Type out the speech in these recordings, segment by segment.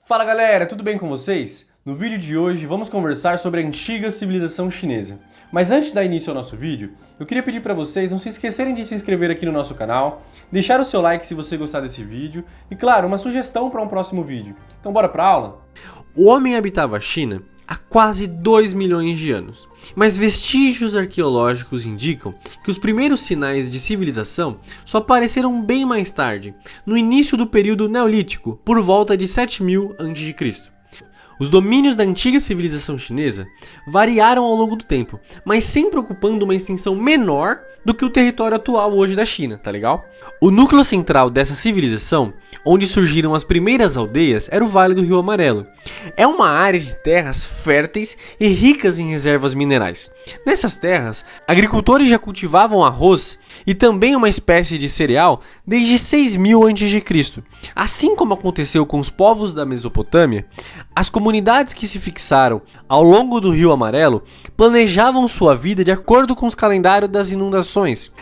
Fala galera, tudo bem com vocês? No vídeo de hoje vamos conversar sobre a antiga civilização chinesa. Mas antes de dar início ao nosso vídeo, eu queria pedir para vocês não se esquecerem de se inscrever aqui no nosso canal, deixar o seu like se você gostar desse vídeo e, claro, uma sugestão para um próximo vídeo. Então bora pra aula? O homem habitava a China há quase 2 milhões de anos, mas vestígios arqueológicos indicam que os primeiros sinais de civilização só apareceram bem mais tarde, no início do período Neolítico, por volta de 7000 a.C. Os domínios da antiga civilização chinesa variaram ao longo do tempo, mas sempre ocupando uma extensão menor do que o território atual hoje da China, tá legal? O núcleo central dessa civilização, onde surgiram as primeiras aldeias, era o Vale do Rio Amarelo. É uma área de terras férteis e ricas em reservas minerais. Nessas terras, agricultores já cultivavam arroz e também uma espécie de cereal desde 6000 a.C. Assim como aconteceu com os povos da Mesopotâmia, as comunidades que se fixaram ao longo do Rio Amarelo planejavam sua vida de acordo com os calendários das inundações.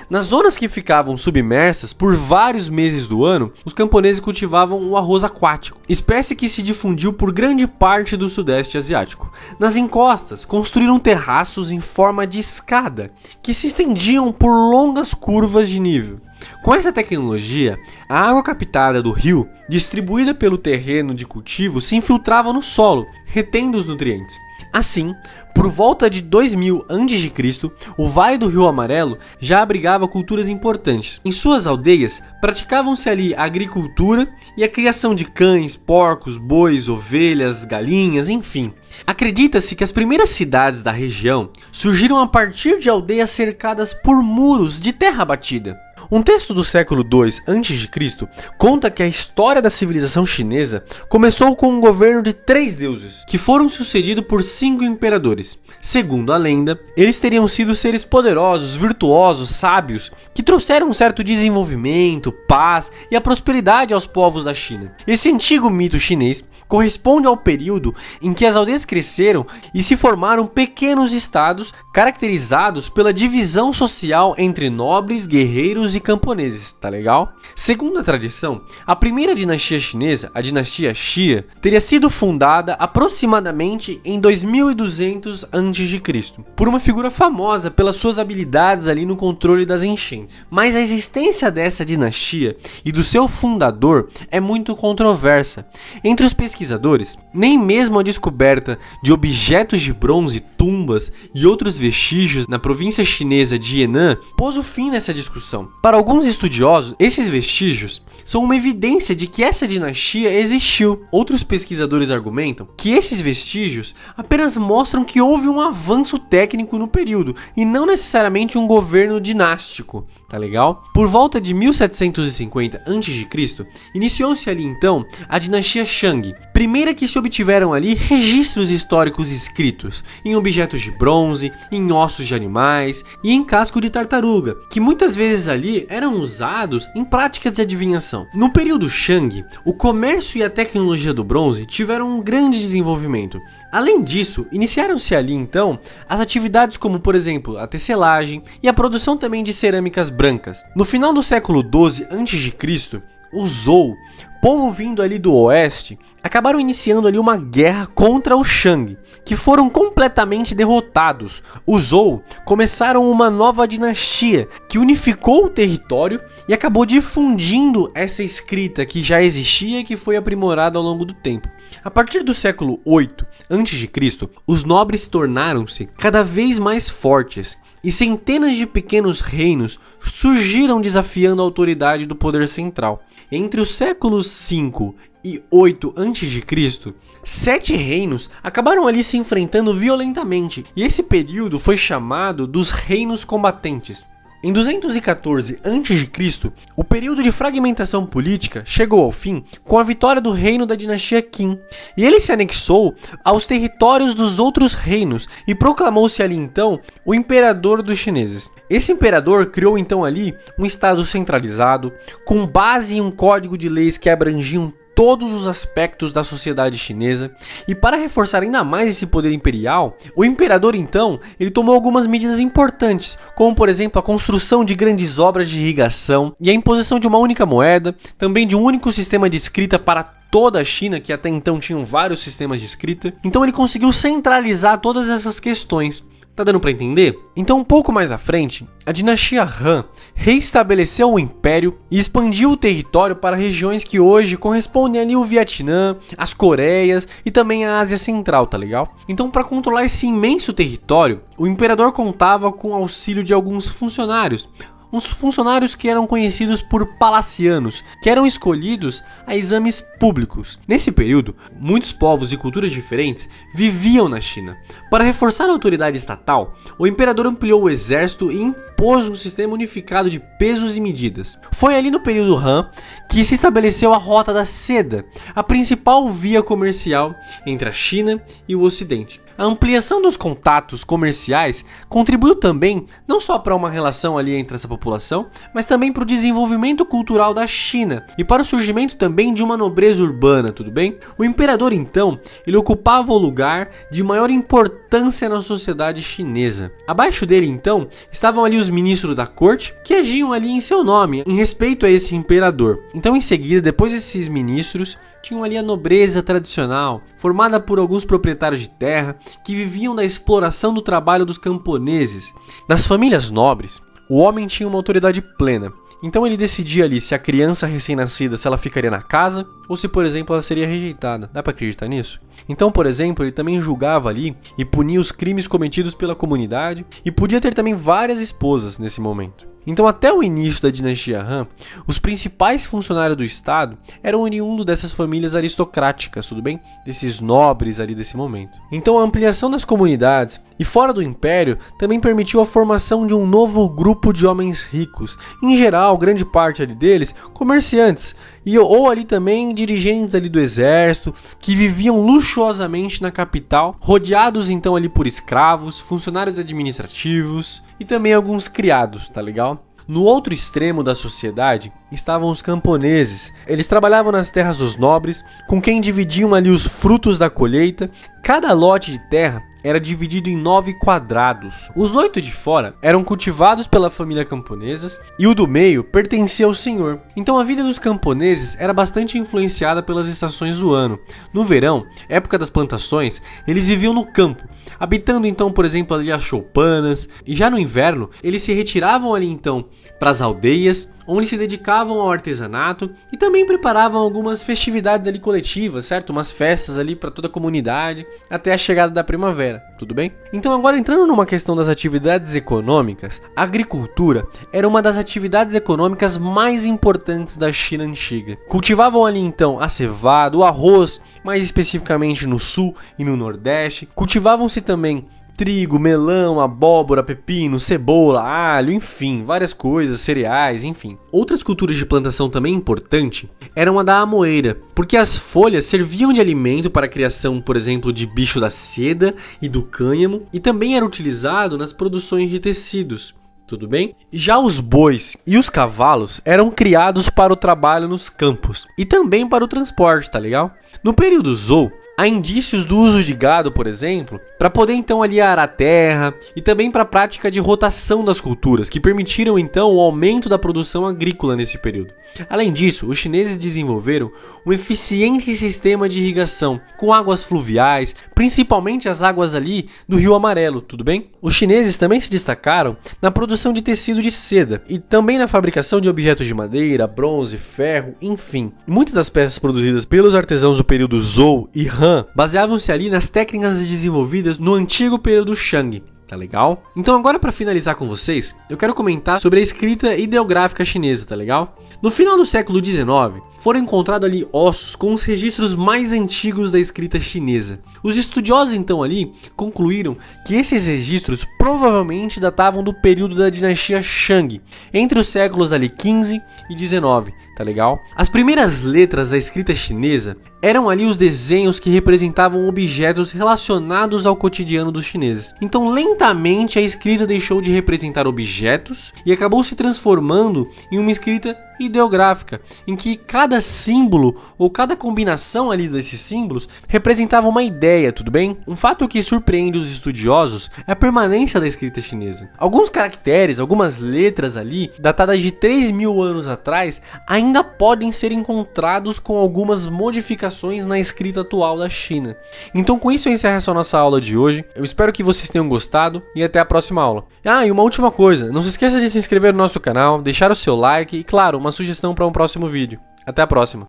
Nas zonas que ficavam submersas por vários meses do ano, os camponeses cultivavam o arroz aquático, espécie que se difundiu por grande parte do sudeste asiático. Nas encostas, construíram terraços em forma de escada, que se estendiam por longas curvas de nível. Com essa tecnologia, a água captada do rio, distribuída pelo terreno de cultivo, se infiltrava no solo, retendo os nutrientes. Assim, por volta de 2000 a.C., o Vale do Rio Amarelo já abrigava culturas importantes. Em suas aldeias, praticavam-se ali a agricultura e a criação de cães, porcos, bois, ovelhas, galinhas, enfim. Acredita-se que as primeiras cidades da região surgiram a partir de aldeias cercadas por muros de terra batida. Um texto do século II a.C. conta que a história da civilização chinesa começou com um governo de 3 deuses, que foram sucedidos por 5 imperadores. Segundo a lenda, eles teriam sido seres poderosos, virtuosos, sábios, que trouxeram um certo desenvolvimento, paz e a prosperidade aos povos da China. Esse antigo mito chinês corresponde ao período em que as aldeias cresceram e se formaram pequenos estados caracterizados pela divisão social entre nobres, guerreiros e camponeses, tá legal? Segundo a tradição, a primeira dinastia chinesa, a dinastia Xia, teria sido fundada aproximadamente em 2200 a.C. por uma figura famosa pelas suas habilidades ali no controle das enchentes. Mas a existência dessa dinastia e do seu fundador é muito controversa. Entre os pesquisadores, nem mesmo a descoberta de objetos de bronze, tumbas e outros vestígios na província chinesa de Henan pôs o fim nessa discussão. Para alguns estudiosos, esses vestígios são uma evidência de que essa dinastia existiu. Outros pesquisadores argumentam que esses vestígios apenas mostram que houve um avanço técnico no período e não necessariamente um governo dinástico, tá legal? Por volta de 1750 a.C., iniciou-se ali então a dinastia Shang, primeira que se obtiveram ali registros históricos escritos em objetos de bronze, em ossos de animais e em casco de tartaruga, que muitas vezes ali eram usados em práticas de adivinhação. No período Shang, o comércio e a tecnologia do bronze tiveram um grande desenvolvimento. Além disso, iniciaram-se ali então as atividades como, por exemplo, a tecelagem e a produção também de cerâmicas brancas. No final do século XII a.C., os Zhou, povo vindo ali do oeste, acabaram iniciando ali uma guerra contra os Shang, que foram completamente derrotados. Os Zhou começaram uma nova dinastia que unificou o território e acabou difundindo essa escrita que já existia e que foi aprimorada ao longo do tempo. A partir do século VIII a.C., os nobres tornaram-se cada vez mais fortes e centenas de pequenos reinos surgiram desafiando a autoridade do poder central. Entre os séculos V e VIII a.C., 7 reinos acabaram ali se enfrentando violentamente, e esse período foi chamado dos Reinos Combatentes. Em 214 a.C., o período de fragmentação política chegou ao fim com a vitória do reino da dinastia Qin, e ele se anexou aos territórios dos outros reinos e proclamou-se ali então o imperador dos chineses. Esse imperador criou então ali um estado centralizado, com base em um código de leis que abrangiam todos os aspectos da sociedade chinesa, e para reforçar ainda mais esse poder imperial, o imperador então, ele tomou algumas medidas importantes, como por exemplo a construção de grandes obras de irrigação e a imposição de uma única moeda, também de um único sistema de escrita para toda a China, que até então tinham vários sistemas de escrita. Então ele conseguiu centralizar todas essas questões. Tá dando pra entender? Então um pouco mais à frente, a dinastia Han reestabeleceu o império e expandiu o território para regiões que hoje correspondem ali ao Vietnã, as Coreias e também a Ásia Central, tá legal? Então para controlar esse imenso território, o imperador contava com o auxílio de alguns funcionários. Uns funcionários que eram conhecidos por palacianos, que eram escolhidos a exames públicos. Nesse período, muitos povos e culturas diferentes viviam na China. Para reforçar a autoridade estatal, o imperador ampliou o exército e impôs um sistema unificado de pesos e medidas. Foi ali no período Han que se estabeleceu a Rota da Seda, a principal via comercial entre a China e o Ocidente. A ampliação dos contatos comerciais contribuiu também não só para uma relação ali entre essa população, mas também para o desenvolvimento cultural da China e para o surgimento também de uma nobreza urbana, tudo bem? O imperador então, ele ocupava o lugar de maior importância na sociedade chinesa. Abaixo dele então, estavam ali os ministros da corte, que agiam ali em seu nome, em respeito a esse imperador. Então em seguida, depois desses ministros, tinham ali a nobreza tradicional, formada por alguns proprietários de terra que viviam da exploração do trabalho dos camponeses. Nas famílias nobres, o homem tinha uma autoridade plena. Então ele decidia ali se a criança recém-nascida, se ela ficaria na casa ou se, por exemplo, ela seria rejeitada. Dá pra acreditar nisso? Então, por exemplo, ele também julgava ali e punia os crimes cometidos pela comunidade e podia ter também várias esposas nesse momento. Então, até o início da dinastia Han, os principais funcionários do Estado eram oriundos dessas famílias aristocráticas, tudo bem? Desses nobres ali desse momento. Então, a ampliação das comunidades e fora do império também permitiu a formação de um novo grupo de homens ricos. Em geral, grande parte ali deles, comerciantes, ou ali também dirigentes ali do exército, que viviam luxuosamente na capital, rodeados então ali por escravos, funcionários administrativos e também alguns criados, tá legal? No outro extremo da sociedade estavam os camponeses. Eles trabalhavam nas terras dos nobres, com quem dividiam ali os frutos da colheita. Cada lote de terra era dividido em 9 quadrados. Os 8 de fora eram cultivados pela família camponesas e o do meio pertencia ao senhor. Então a vida dos camponeses era bastante influenciada pelas estações do ano. No verão, época das plantações, eles viviam no campo, habitando então, por exemplo, ali as choupanas, e já no inverno, eles se retiravam ali então para as aldeias, onde se dedicavam ao artesanato e também preparavam algumas festividades ali coletivas, certo? Umas festas ali para toda a comunidade, até a chegada da primavera, tudo bem? Então agora entrando numa questão das atividades econômicas, a agricultura era uma das atividades econômicas mais importantes da China antiga. Cultivavam ali então a cevada, o arroz, mais especificamente no sul e no nordeste. Cultivavam-se também trigo, melão, abóbora, pepino, cebola, alho, enfim, várias coisas, cereais, enfim. Outras culturas de plantação também importante eram a da amoeira, porque as folhas serviam de alimento para a criação, por exemplo, de bicho da seda e do cânhamo, e também era utilizado nas produções de tecidos. Tudo bem? Já os bois e os cavalos eram criados para o trabalho nos campos e também para o transporte, tá legal? No período Zhou, há indícios do uso de gado, por exemplo, para poder então ali arar a terra e também para a prática de rotação das culturas, que permitiram então o aumento da produção agrícola nesse período. Além disso, os chineses desenvolveram um eficiente sistema de irrigação com águas fluviais, principalmente as águas ali do Rio Amarelo, tudo bem? Os chineses também se destacaram na produção de tecido de seda e também na fabricação de objetos de madeira, bronze, ferro, enfim. Muitas das peças produzidas pelos artesãos do período Zhou e Han baseavam-se ali nas técnicas desenvolvidas no antigo período Shang. Tá legal? Então agora para finalizar com vocês, eu quero comentar sobre a escrita ideográfica chinesa, tá legal? No final do século XIX, foram encontrados ali ossos com os registros mais antigos da escrita chinesa. Os estudiosos então ali concluíram que esses registros provavelmente datavam do período da dinastia Shang, entre os séculos ali 15 e 19, tá legal? As primeiras letras da escrita chinesa eram ali os desenhos que representavam objetos relacionados ao cotidiano dos chineses. Então lentamente a escrita deixou de representar objetos e acabou se transformando em uma escrita ideográfica, em que cada símbolo ou cada combinação ali desses símbolos representava uma ideia, tudo bem? Um fato que surpreende os estudiosos é a permanência da escrita chinesa. Alguns caracteres, algumas letras ali, datadas de 3.000 anos atrás, ainda podem ser encontrados com algumas modificações na escrita atual da China. Então com isso eu encerro essa nossa aula de hoje. Eu espero que vocês tenham gostado e até a próxima aula. E uma última coisa, não se esqueça de se inscrever no nosso canal, deixar o seu like e, claro, uma sugestão para um próximo vídeo. Até a próxima!